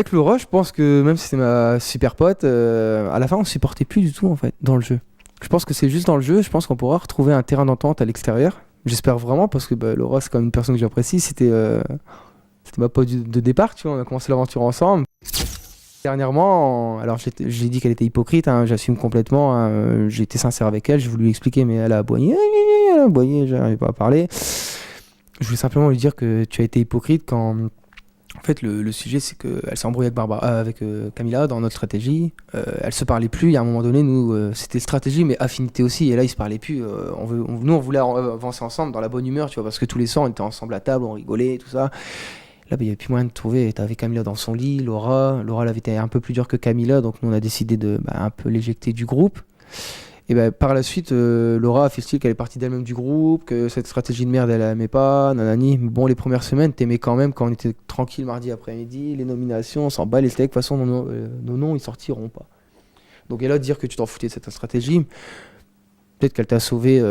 Avec Laura, je pense que même si c'était ma super pote, à la fin on se supportait plus du tout en fait dans le jeu. Je pense que c'est juste dans le jeu, je pense qu'on pourra retrouver un terrain d'entente à l'extérieur. J'espère vraiment parce que Laura c'est quand même une personne que j'apprécie, c'était ma pote de départ, tu vois, on a commencé l'aventure ensemble. Dernièrement, alors j'ai dit qu'elle était hypocrite, hein, j'assume complètement, hein, j'ai été sincère avec elle, j'ai voulu lui expliquer mais elle a aboyé, j'arrivais pas à parler. Je voulais simplement lui dire que tu as été hypocrite quand en fait, le sujet, c'est qu'elle s'est embrouillée avec, Camilla dans notre stratégie. Elle se parlait plus. Il y a un moment donné, nous, c'était stratégie, mais affinité aussi. Et là, ils se parlaient plus. Nous, on voulait avancer ensemble dans la bonne humeur, tu vois, parce que tous les soirs, on était ensemble à table, on rigolait, tout ça. Là, il n'y avait plus moyen de trouver. T'avais Camilla dans son lit, Laura. Laura, elle avait été un peu plus dure que Camilla, donc nous, on a décidé de un peu l'éjecter du groupe. Et par la suite, Laura a fait le style qu'elle est partie d'elle-même du groupe, que cette stratégie de merde, elle aimait pas, nanani. Mais bon, les premières semaines, t'aimais quand même quand on était tranquille mardi après-midi, les nominations, on s'en bat les steaks, de toute façon, nos noms, ils sortiront pas. Donc, elle a de dire que tu t'en foutais de cette stratégie. Peut-être qu'elle t'a sauvé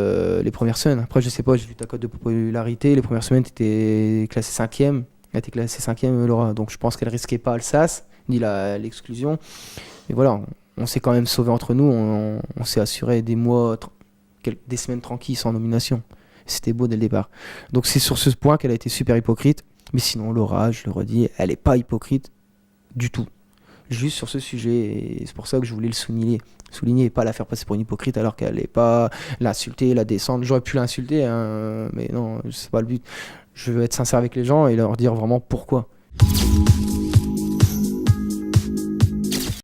les premières semaines. Après, je sais pas, j'ai vu ta cote de popularité. Les premières semaines, t'étais classé 5e. Elle était classée 5e, Laura. Donc, je pense qu'elle risquait pas Alsace, ni l'exclusion. Et voilà, on s'est quand même sauvé entre nous, on s'est assuré des mois, des semaines tranquilles sans nomination. C'était beau dès le départ. Donc c'est sur ce point qu'elle a été super hypocrite. Mais sinon, Laura, je le redis, elle n'est pas hypocrite du tout. Juste sur ce sujet. Et c'est pour ça que je voulais le souligner et pas la faire passer pour une hypocrite alors qu'elle n'est pas l'insulter, la descendre. J'aurais pu l'insulter, hein, mais non, c'est pas le but. Je veux être sincère avec les gens et leur dire vraiment pourquoi.